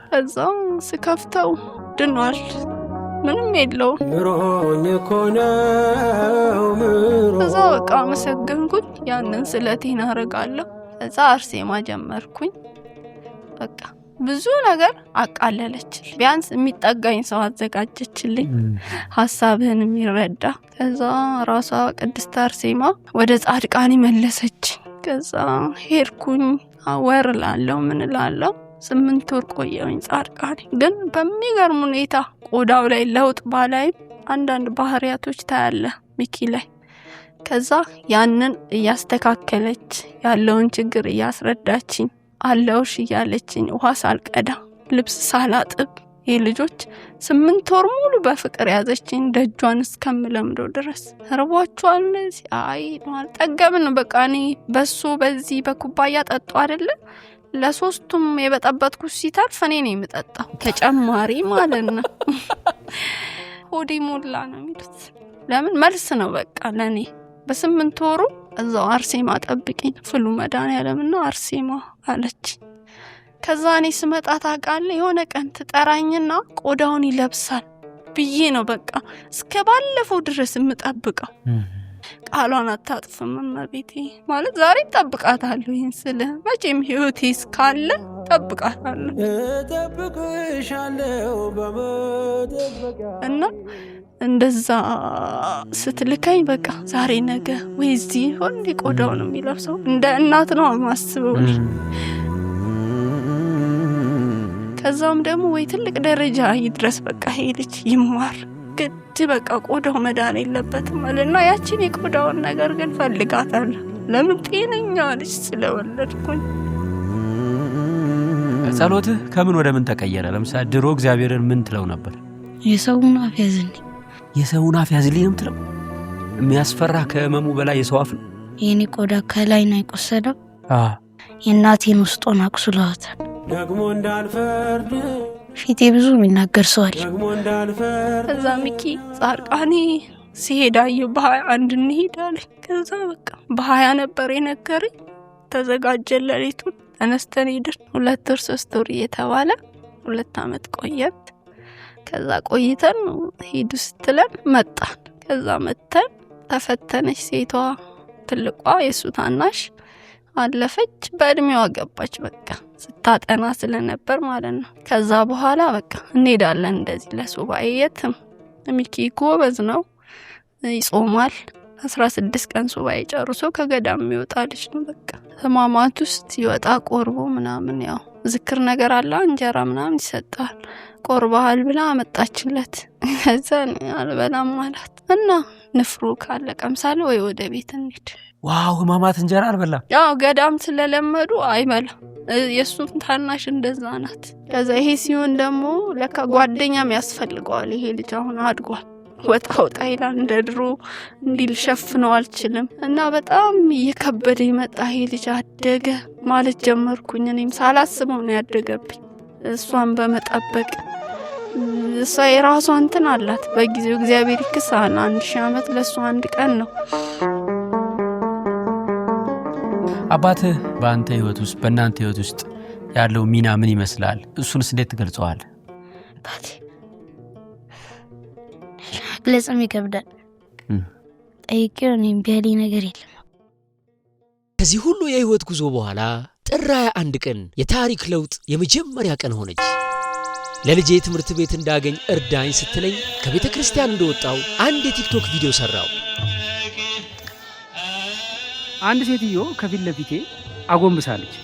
ከዛ ስከፍተው ድኗል ምንም የለውም። ከዛ በቃ አመሰገንኩኝ። ያንን ስለቴን አረጋለሁ። ከዛ አርሴማ ጀመርኩኝ። በቃ ብዙ ነገር አቃለለችልኝ። ቢያንስ የሚጠጋኝ ሰው አዘጋጀችልኝ ሀሳብህን የሚረዳ። ከዛ ራሷ ቅድስት አርሴማ ወደ ጻድቃኔ መለሰች። ከዛ ሄድኩኝ። ወር ላለው ምን ላለው 8 ወር ቆየሁኝ ጻድቃኔ። ግን በሚገርም ሁኔታ ቆዳው ላይ ለውጥ ባላይም አንዳንድ ባህሪያቶች ታያለ ሚኪ ላይ። ከዛ ያንን እያስተካከለች ያለውን ችግር እያስረዳችኝ አለውሽ እያለችኝ ውሃ ሳልቀዳ ልብስ ሳላጥብ ልጆች 8 ወር ሙሉ በፍቅር ያዘችኝ ደጇን እስከምለምደው ድረስ። ርቧቸዋል አይ ነው ጠገብን በቃ እኔ በሱ በዚህ በኩባያ ጠጡ አይደለ ለሶስቱም የበጠበጥኩት ሲታርፍ እኔ ነኝ የምጠጣው ተጨማሪ ማለት ነው። ሆዴ ሞላ ነው የሚሉት። ለምን መልስ ነው በቃ ለኔ። በ8 ወሩ እዛው አርሴማ ጠብቂኝ ፍሉ መድኃኒዓለምና አርሴማ አለች። ከዛ እኔ ስመጣ ታውቃለህ የሆነ ቀን ትጠራኝና ቆዳውን ይለብሳል ብዬ ነው በቃ እስከ ባለፈው ድረስ የምጠብቀው። ቃሏን አታጥፍም እመቤቴ ማለት ዛሬ ጠብቃታለሁ። ይሄን ስለ መቼም ህይወቴ እስካለ ጠብቃታለሁ እና እንደዛ ስትልከኝ በቃ ዛሬ ነገ ወይዚ ሆን ቆዳው ነው የሚለብሰው እንደ እናት ነው ማስበው። ከዛም ደግሞ ወይ ትልቅ ደረጃ ይድረስ በቃ ሄልች ይማር ግድ በቃ ቆዳው መዳን የለበትም አለና ያቺን የቆዳውን ነገር ግን ፈልጋታለሁ። ለምን ጤነኛ ልጅ ስለወለድኩኝ ጸሎትህ ከምን ወደ ምን ተቀየረ? ለምሳሌ ድሮ እግዚአብሔርን ምን ትለው ነበር? የሰውን አፍ ያዝልኝ። የሰውን አፍ ያዝልኝ ነው ትለው? የሚያስፈራ ከህመሙ በላይ የሰው አፍ ነው። የኔ ቆዳ ከላይ ነው የቆሰለው። የእናቴን ውስጡን አቁስለዋታል። ደግሞ እንዳልፈርድ ፊቴ ብዙ የሚናገር ሰው አለ። ደግሞ እንዳልፈርድ ከዛ ሚኪ ጻርቃኔ ሲሄዳየው በ21 እንሄዳለን። ከዛ በቃ በ20 ነበር የነገረኝ። ተዘጋጀን ለሌቱን ተነስተን ሄድን። 2 ወር 3 ወር እየተባለ 2 አመት ቆየን። ከዛ ቆይተን ሄዱ ስትለን መጣን። ከዛ መተን ተፈተነች ሴቷ ትልቋ የሱ ታናሽ አለፈች። በእድሜዋ ገባች። በቃ ስታጠና ስለነበር ማለት ነው። ከዛ በኋላ በቃ እንሄዳለን እንደዚህ ለሱባኤ የትም። ሚኪ ጎበዝ ነው፣ ይጾማል። 16 ቀን ሱባኤ ጨርሶ ከገዳም የሚወጣ ልጅ ነው። በቃ ህማማት ውስጥ ይወጣ ቆርቦ ምናምን ያው ዝክር ነገር አለ፣ እንጀራ ምናምን ይሰጣል። ቆርባሃል ብላ አመጣችለት። ከዛ አልበላም ማለት እና ንፍሩ ካለ ቀምሳለ ወይ ወደ ቤት እንሂድ። ዋው ህማማት እንጀራ አልበላ። ያው ገዳም ስለለመዱ አይበላ። የሱም ታናሽ እንደዛ ናት። ከዛ ይሄ ሲሆን ደግሞ ለካ ጓደኛም ያስፈልገዋል። ይሄ ልጅ አሁን አድጓል። ወጣ ይላል። እንደ ድሮ እንዲል ሸፍነው አልችልም እና በጣም እየከበደ ይመጣ። ይሄ ልጅ አደገ ማለት ጀመርኩኝ። እኔም ሳላስበው ነው ያደገብኝ። እሷን በመጠበቅ እሷ የራሷ እንትን አላት። በጊዜው እግዚአብሔር ይክሳል። 1000 ዓመት ለሷ 1 ቀን ነው። አባትህ በአንተ ህይወት ውስጥ በእናንተ ህይወት ውስጥ ያለው ሚና ምን ይመስላል? እሱንስ እንዴት ትገልጸዋል? አባቴ ግለጽም ይከብዳል። ጠይቄው እኔም ቢያሊ ነገር የለም። ከዚህ ሁሉ የህይወት ጉዞ በኋላ ጥር 21 ቀን የታሪክ ለውጥ የመጀመሪያ ቀን ሆነች። ለልጄ ትምህርት ቤት እንዳገኝ እርዳኝ ስትለኝ ከቤተ ክርስቲያን እንደወጣው አንድ የቲክቶክ ቪዲዮ ሰራው። አንድ ሴትዮ ከፊት ለፊቴ አጎንብሳለች።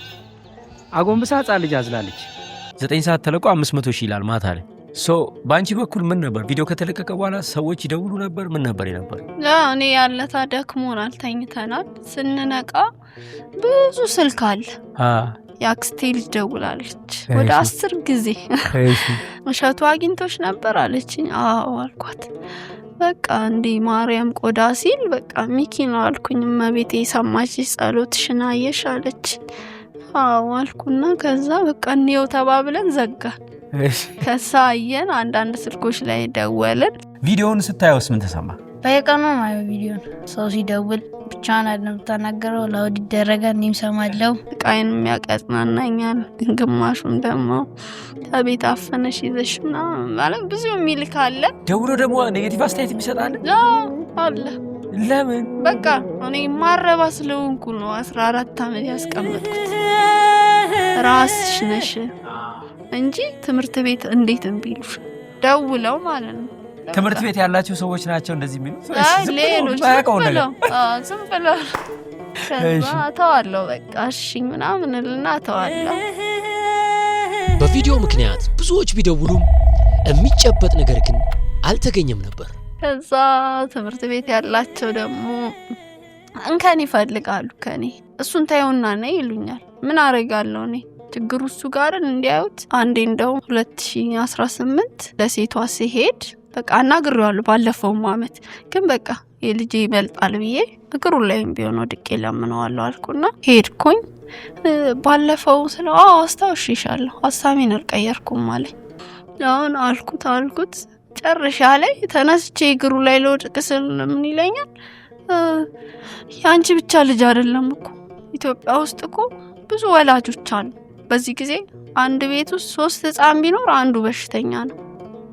አጎንብሳ ህጻን ልጅ አዝላለች። 9 ሰዓት ተለቆ 500,000 ይላል ማታ ላይ። ባንቺ በኩል ምን ነበር? ቪዲዮ ከተለቀቀ በኋላ ሰዎች ይደውሉ ነበር? ምን ነበር የነበር? እኔ ያለታ ደክሞናል፣ ተኝተናል። ስንነቃ ብዙ ስልክ አለ። የአክስቴ ልጅ ደውላለች ወደ 10 ጊዜ። እሸቱ አግኝቶሽ ነበር አለችኝ። አዎ አልኳት። በቃ እንዴ ማርያም ቆዳ ሲል በቃ ሚኪ ነው አልኩኝ። እመቤቴ ሰማች፣ ጸሎትሽን አየሽ አለች። አዎ አልኩና ከዛ በቃ እንየው ተባብለን ዘጋን። ከሳየን አንዳንድ ስልኮች ላይ ደወልን። ቪዲዮውን ስታዩስ ምን ተሰማ? በየቀኑ ማየው ቪዲዮን ሰው ሲደውል ብቻውን አይደለም ተናገረው፣ ላውድ ይደረጋል። እኔም ሰማለው። ቃይን የሚያቀጽናናኛል። ግማሹን ደግሞ ከቤት አፈነሽ ይዘሽና ማለት ብዙ የሚልክ አለ። ደውሎ ደግሞ ኔጌቲቭ አስተያየት የሚሰጣል አለ። ለምን? በቃ እኔ ማረባ ስለሆንኩ ነው 14 ዓመት ያስቀመጥኩት። ራስሽ ነሽ እንጂ ትምህርት ቤት እንዴት እንቢሉሽ ደውለው ማለት ነው። ትምህርት ቤት ያላቸው ሰዎች ናቸው እንደዚህ የሚሉት? ሌሎች ዝም ብለው ከዛ ተዋለው በቃ እሺ ምናምን ልና ተዋለው። በቪዲዮ ምክንያት ብዙዎች ቢደውሉም የሚጨበጥ ነገር ግን አልተገኘም ነበር። ከዛ ትምህርት ቤት ያላቸው ደግሞ እንከን ይፈልጋሉ ከኔ። እሱን ታዩና ነይ ይሉኛል። ምን አረጋለሁ እኔ? ችግሩ እሱ ጋር እንዲያዩት። አንዴ እንደው 2018 ለሴቷ ሲሄድ በቃ አናግሬዋለሁ። ባለፈው አመት ግን በቃ የልጄ ይበልጣል ብዬ እግሩ ላይም ቢሆን ወድቄ ለምነዋለሁ አልኩና ሄድኩኝ። ባለፈው ስለው አስታውሽሻለሁ፣ ሀሳቤን አልቀየርኩም አለኝ። አሁን አልኩት ጨርሻ ላይ ተነስቼ እግሩ ላይ ለወድቅ ስል ምን ይለኛል? ያንቺ ብቻ ልጅ አይደለም እኮ ኢትዮጵያ ውስጥ እኮ ብዙ ወላጆች አሉ። በዚህ ጊዜ አንድ ቤት ውስጥ 3 ህፃን ቢኖር አንዱ በሽተኛ ነው።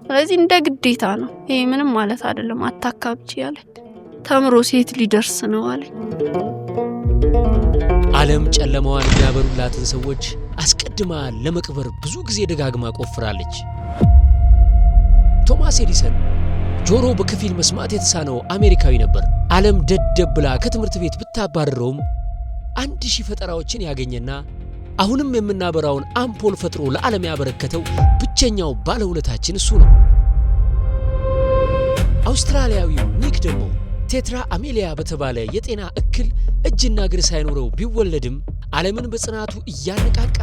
ስለዚህ እንደ ግዴታ ነው። ይሄ ምንም ማለት አይደለም። አታካብጪ ያለኝ ተምሮ ሴት ሊደርስ ነው አለኝ። ዓለም ጨለማዋን የሚያበሩላትን ሰዎች አስቀድማ ለመቅበር ብዙ ጊዜ ደጋግማ ቆፍራለች። ቶማስ ኤዲሰን ጆሮ በከፊል መስማት የተሳነው አሜሪካዊ ነበር። ዓለም ደደብ ብላ ከትምህርት ቤት ብታባረረውም 1000 ፈጠራዎችን ያገኘና አሁንም የምናበራውን አምፖል ፈጥሮ ለዓለም ያበረከተው ብቸኛው ባለውለታችን እሱ ነው። አውስትራሊያዊው ኒክ ደግሞ ቴትራ አሜሊያ በተባለ የጤና እክል እጅና እግር ሳይኖረው ቢወለድም ዓለምን በጽናቱ እያነቃቃ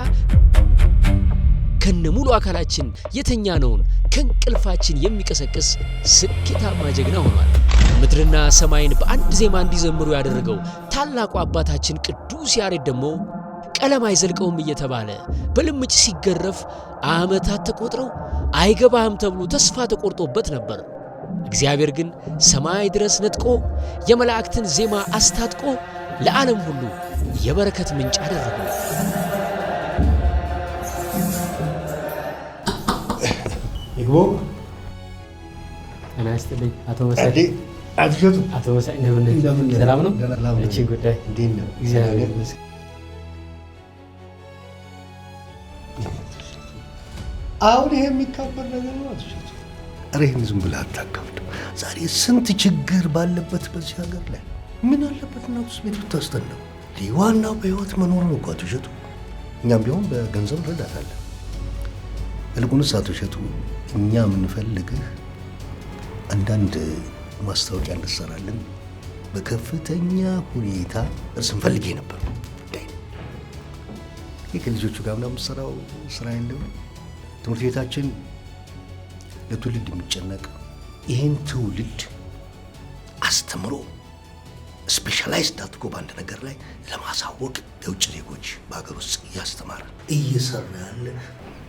ከነሙሉ አካላችን የተኛነውን ከንቅልፋችን የሚቀሰቅስ ስኬታማ ጀግና ሆኗል። ምድርና ሰማይን በአንድ ዜማ እንዲዘምሩ ያደረገው ታላቁ አባታችን ቅዱስ ያሬድ ደግሞ ቀለም አይዘልቀውም እየተባለ በልምጭ ሲገረፍ ዓመታት ተቆጥረው አይገባህም ተብሎ ተስፋ ተቆርጦበት ነበር። እግዚአብሔር ግን ሰማይ ድረስ ነጥቆ የመላእክትን ዜማ አስታጥቆ ለዓለም ሁሉ የበረከት ምንጭ አደረገው። ይግቡ። እና አስተልኝ አቶ መሳይ አቶ መሳይ እንደምን ሰላም ነው? እቺ ጉዳይ እንዴት ነው? እግዚአብሔር ይመስገን። አሁን ይሄ የሚካበር ነገር ነው። ኧረ ይህን ዝም ብለህ አታካብደው። ዛሬ ስንት ችግር ባለበት በዚህ ሀገር ላይ ምን አለበት እናቱስ ቤት ብታስጠናው? ዋናው በህይወት መኖር ነው እኮ አቶ እሸቱ። እኛም ቢሆን በገንዘብ እንረዳታለን። ይልቁንስ አቶ እሸቱ እኛ የምንፈልግህ አንዳንድ ማስታወቂያ እንድትሰራልን በከፍተኛ ሁኔታ ስንፈልግ ነበር። ይህ ከልጆቹ ጋር ምናምን የምትሰራው ስራ የለም። ትምህርት ቤታችን ለትውልድ የሚጨነቅ ይህን ትውልድ አስተምሮ ስፔሻላይዝድ አድርጎ በአንድ ነገር ላይ ለማሳወቅ የውጭ ዜጎች በሀገር ውስጥ እያስተማረ እየሰራ ያለ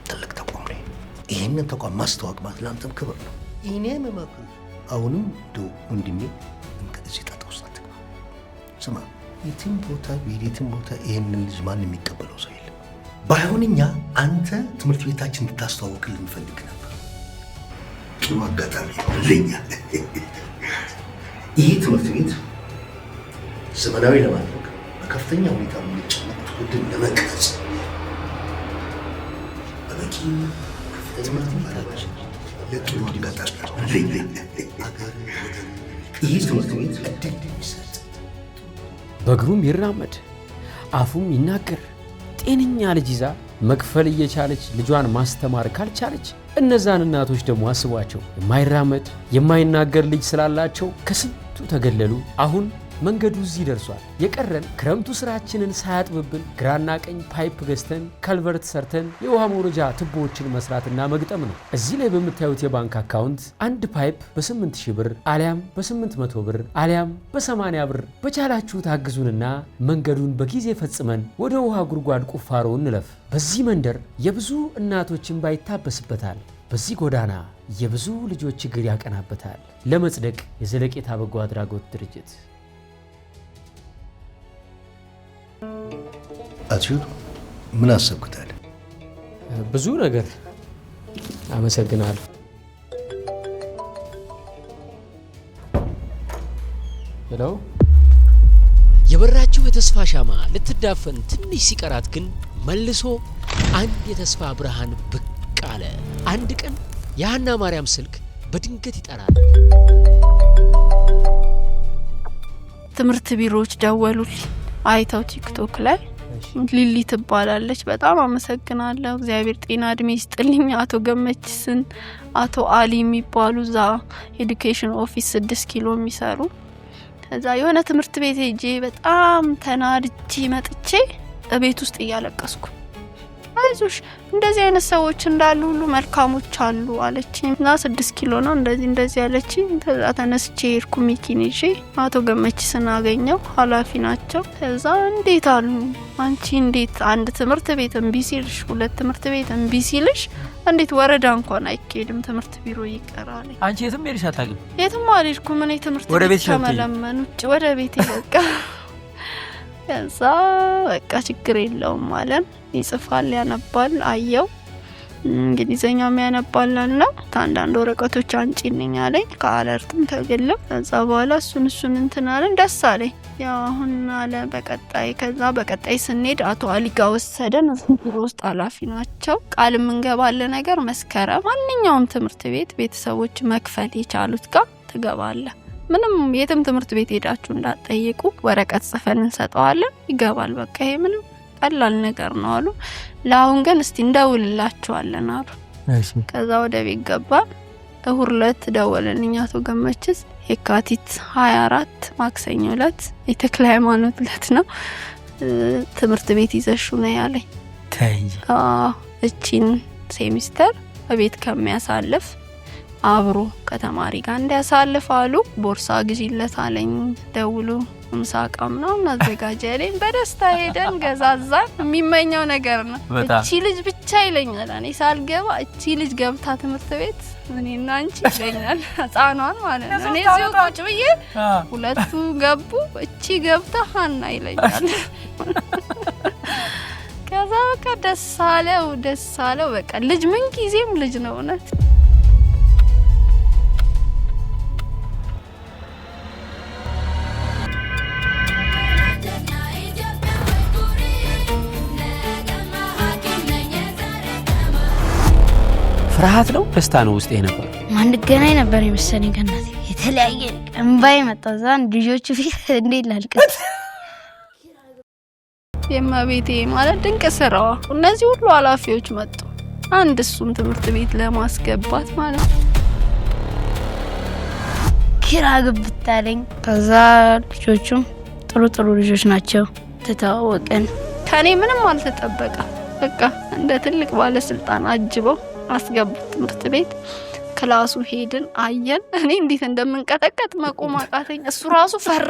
ትልቅ ተቋም ነው። ይህንን ተቋም ማስተዋወቅ ማለት ለአንተም ክብር ነው። እኔ መማክር አሁንም ዶ ወንድሜ እዚህ ጣጣ ውስጥ አትግባ። ስማ፣ የትም ቦታ የትም ቦታ ይህንን ልጅ ማን የሚቀበለው ሰው የለም። ባይሆን እኛ አንተ ትምህርት ቤታችን እንድታስተዋወቅልን እንፈልግ ነበር። ጥሩ አጋጣሚ ለኛ። ይህ ትምህርት ቤት ዘመናዊ ለማድረግ በከፍተኛ ሁኔታ የሚጨነቅ ትውልድን ለመቅረጽ በበቂ ትምህርት ቤታችን ለጥሩ አጋጣሚ ለኛ። ይህ ትምህርት ቤት እድል የሚሰጥ በእግሩም ይራመድ አፉም ይናገር ጤነኛ ልጅ ይዛ መክፈል እየቻለች ልጇን ማስተማር ካልቻለች እነዛን እናቶች ደግሞ አስቧቸው። የማይራመድ የማይናገር ልጅ ስላላቸው ከስንቱ ተገለሉ። አሁን መንገዱ እዚህ ደርሷል። የቀረን ክረምቱ ስራችንን ሳያጥብብን ግራና ቀኝ ፓይፕ ገዝተን ከልቨርት ሰርተን የውሃ መውረጃ ቱቦዎችን መስራትና መግጠም ነው። እዚህ ላይ በምታዩት የባንክ አካውንት አንድ ፓይፕ በ8000 ብር አሊያም በ800 ብር አሊያም በ80 ብር በቻላችሁ ታግዙንና መንገዱን በጊዜ ፈጽመን ወደ ውሃ ጉድጓድ ቁፋሮ እንለፍ። በዚህ መንደር የብዙ እናቶችን ባይታበስበታል። በዚህ ጎዳና የብዙ ልጆች ችግር ያቀናበታል። ለመጽደቅ የዘለቄታ በጎ አድራጎት ድርጅት። አትሹት ምን አሰብክታል? ብዙ ነገር። አመሰግናለሁ። ሄሎ። የበራችው የተስፋ ሻማ ልትዳፈን ትንሽ ሲቀራት ግን መልሶ አንድ የተስፋ ብርሃን ብቅ አለ። አንድ ቀን የሐና ማርያም ስልክ በድንገት ይጠራል። ትምህርት ቢሮዎች ደወሉልኝ። አይተው ቲክቶክ ላይ ሊሊ ትባላለች፣ በጣም አመሰግናለሁ፣ እግዚአብሔር ጤና እድሜ ይስጥልኝ፣ አቶ ገመችስን አቶ አሊ የሚባሉ ዛ ኤዱኬሽን ኦፊስ 6 ኪሎ የሚሰሩ። ከዛ የሆነ ትምህርት ቤት ሄጄ በጣም ተናድጄ መጥቼ ቤት ውስጥ እያለቀስኩ አይዞሽ እንደዚህ አይነት ሰዎች እንዳሉ ሁሉ መልካሞች አሉ አለችኝ። እና 6 ኪሎ ነው እንደዚህ አለችኝ። ከዛ ተነስቼ ሄድኩ ሚኪን ይዤ አቶ ገመችስን አገኘው፣ ኃላፊ ናቸው። ከዛ እንዴት አሉ አንቺ እንዴት አንድ ትምህርት ቤት እምቢ ሲልሽ፣ ሁለት ትምህርት ቤት እምቢ ሲልሽ እንዴት ወረዳ እንኳን አይኬድም ትምህርት ቢሮ ይቀራል? አንቺ የትም ሄድሽ አታውቂም? የትም አልሄድኩም። እኔ ትምህርት ቤት ከመለመን ውጭ ወደ ቤት ይበቃ። ከዛ በቃ ችግር የለውም ማለት ይጽፋል፣ ያነባል፣ አየው እንግሊዘኛም ያነባላል ነው። አንዳንድ ወረቀቶች አንጪልኝ አለኝ ከአለርትም ተገለም። ከዛ በኋላ እሱን እንትን አለን፣ ደስ አለኝ። ያው አሁን አለ በቀጣይ ከዛ በቀጣይ ስንሄድ አቶ አሊጋ ወሰደን። ቢሮ ውስጥ ኃላፊ ናቸው። ቃል የምንገባለ ነገር መስከረም ማንኛውም ትምህርት ቤት ቤተሰቦች መክፈል የቻሉት ጋር ትገባለ። ምንም የትም ትምህርት ቤት ሄዳችሁ እንዳትጠይቁ፣ ወረቀት ጽፈን እንሰጠዋለን፣ ይገባል። በቃ ይሄ ምንም ቀላል ነገር ነው አሉ። ለአሁን ግን እስቲ እንደውልላችኋለን አሉ። ከዛ ወደ ቤት ገባ። እሁድ ዕለት ደወለልኝ አቶ ገመችስ። የካቲት 24 ማክሰኞ ዕለት የተክለ ሃይማኖት ዕለት ነው። ትምህርት ቤት ይዘሹ ነው ያለኝ። እቺን ሴሚስተር በቤት ከሚያሳልፍ አብሮ ከተማሪ ጋር እንዲያሳልፍ አሉ። ቦርሳ ግዢለት አለኝ ደውሎ ምሳቃ ምናምን አዘጋጀልኝ። በደስታ ሄደን ገዛዛን። የሚመኘው ነገር ነው። እቺ ልጅ ብቻ ይለኛል። እኔ ሳልገባ እቺ ልጅ ገብታ ትምህርት ቤት እኔና አንቺ ይለኛል። ህፃኗን ማለት ነው። እኔ እዚሁ ቁጭ ብዬ ሁለቱ ገቡ፣ እቺ ገብታ ሀና ይለኛል። ከዛ በቃ ደስ አለው። በቃ ልጅ ምን ጊዜም ልጅ ነው እውነት። ፍርሃት ነው ደስታ ነው ውስጥ ነበር? ማንገናኝ ነበር የመሰለኝ ከእናቴ የተለያየ እንባይ መጣ። ዛን ልጆቹ ፊት እንዴት ላልቀስ። የማቤቴ ማለት ድንቅ ስራዋ። እነዚህ ሁሉ ኃላፊዎች መጡ አንድ እሱን ትምህርት ቤት ለማስገባት ማለት ነው። ኪራ ግብታለኝ። ከዛ ልጆቹም ጥሩ ልጆች ናቸው። ተተዋወቅን። ከኔ ምንም አልተጠበቀ። በቃ እንደ ትልቅ ባለስልጣን አጅበው አስገቡት ትምህርት ቤት። ክላሱ ሄድን አየን። እኔ እንዴት እንደምንቀጠቀጥ መቆም አቃተኝ። እሱ ራሱ ፈራ።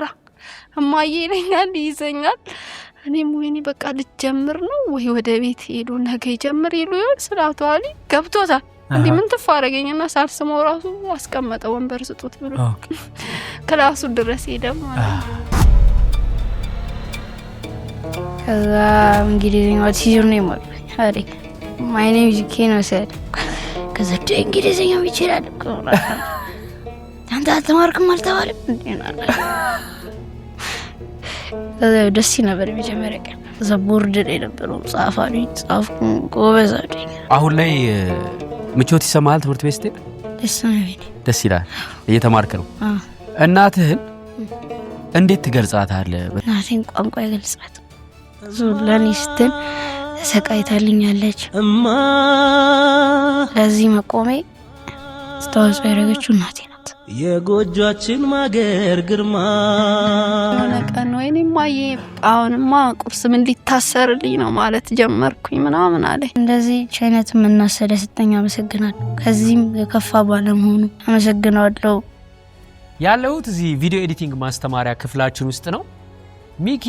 እማዬ ይለኛል ይዘኛል። እኔም ወይኔ በቃ ልጀምር ነው ወይ ወደ ቤት ሄዶ ነገ ይጀምር ይሉ ይሆን ስላቷሊ ገብቶታል። እንዴ ምን ተፋረገኝና ሳልስመው ራሱ አስቀመጠ ወንበር ስጡት ብሎ ክላሱ ድረስ ሄደ ማለት ነው። ከዛ እንግሊዝኛው ሲዙር ነው ማለት አሬ My name is Keno said. Cuz እንግሊዝኛ ይችላል እኮ አንተ አልተማርክም አልተባለም እንዴ? ደስ ነበር መጀመሪያ ቀን። እዛ ቦርድ ላይ ነበር ጻፍኩ ጎበዝ አይደል? አሁን ላይ ምቾት ይሰማል ትምህርት ቤት ስትሄድ? ደስ ይላል። እየተማርክ ነው? እናትህን እንዴት ትገልጻታለህ? እናቴን ቋንቋ ይገልጻት ዙላኒ ስትል ተሰቃይታልኛለች። ለዚህ መቆሜ አስተዋጽኦ ያደረገችው እናቴ ናት። የጎጆአችን ማገር ግርማ ለቀን ወይኔ ማዬ አሁንማ ቁርስ ምን ሊታሰርልኝ ነው ማለት ጀመርኩኝ ምናምን አለ። እንደዚህ ቻይነት ምናሰለ ስተኛ አመሰግናለሁ። ከዚህም የከፋ ባለመሆኑ አመሰግናለሁ። ያለሁት እዚህ ቪዲዮ ኤዲቲንግ ማስተማሪያ ክፍላችን ውስጥ ነው። ሚኪ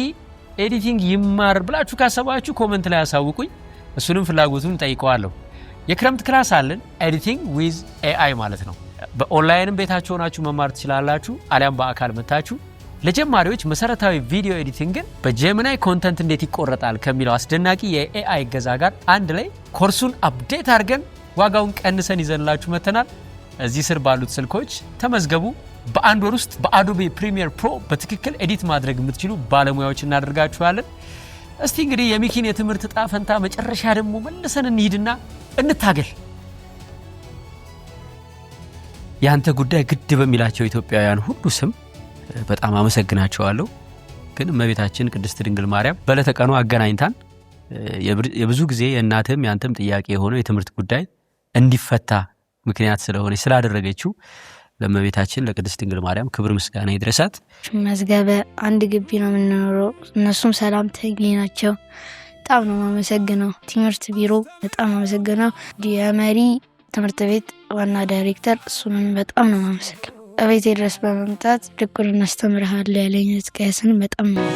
ኤዲቲንግ ይማር ብላችሁ ካሰባችሁ ኮሜንት ላይ አሳውቁኝ። እሱንም ፍላጎቱን ጠይቀዋለሁ። የክረምት ክላስ አለን ኤዲቲንግ ዊዝ ኤአይ ማለት ነው። በኦንላይንም ቤታችሁ ሆናችሁ መማር ትችላላችሁ፣ አሊያም በአካል መታችሁ። ለጀማሪዎች መሰረታዊ ቪዲዮ ኤዲቲንግን በጄሚናይ ኮንተንት እንዴት ይቆረጣል ከሚለው አስደናቂ የኤአይ ገዛ ጋር አንድ ላይ ኮርሱን አፕዴት አድርገን ዋጋውን ቀንሰን ይዘንላችሁ መተናል። እዚህ ስር ባሉት ስልኮች ተመዝገቡ። በአንድ ወር ውስጥ በአዶቤ ፕሪሚየር ፕሮ በትክክል ኤዲት ማድረግ የምትችሉ ባለሙያዎች እናደርጋችኋለን። እስቲ እንግዲህ የሚኪን የትምህርት ዕጣ ፈንታ መጨረሻ ደግሞ መልሰን እንሂድና እንታገል። ያንተ ጉዳይ ግድ በሚላቸው ኢትዮጵያውያን ሁሉ ስም በጣም አመሰግናቸዋለሁ። ግን እመቤታችን ቅድስት ድንግል ማርያም በለተቀኑ አገናኝታን የብዙ ጊዜ የእናትም ያንተም ጥያቄ የሆነው የትምህርት ጉዳይ እንዲፈታ ምክንያት ስለሆነ ስላደረገችው ለእመቤታችን ለቅድስት ድንግል ማርያም ክብር ምስጋና ይድረሳት። መዝገበ አንድ ግቢ ነው የምንኖረው። እነሱም ሰላም ተገኝናቸው። በጣም ነው የማመሰግነው። ትምህርት ቢሮ በጣም አመሰግናለሁ። የመሪ ትምህርት ቤት ዋና ዳይሬክተር እሱንም በጣም ነው የማመሰግነው። እቤቴ ድረስ በመምጣት ድቁርና አስተምርሃለሁ ያለኝ እስከያስን በጣም ነው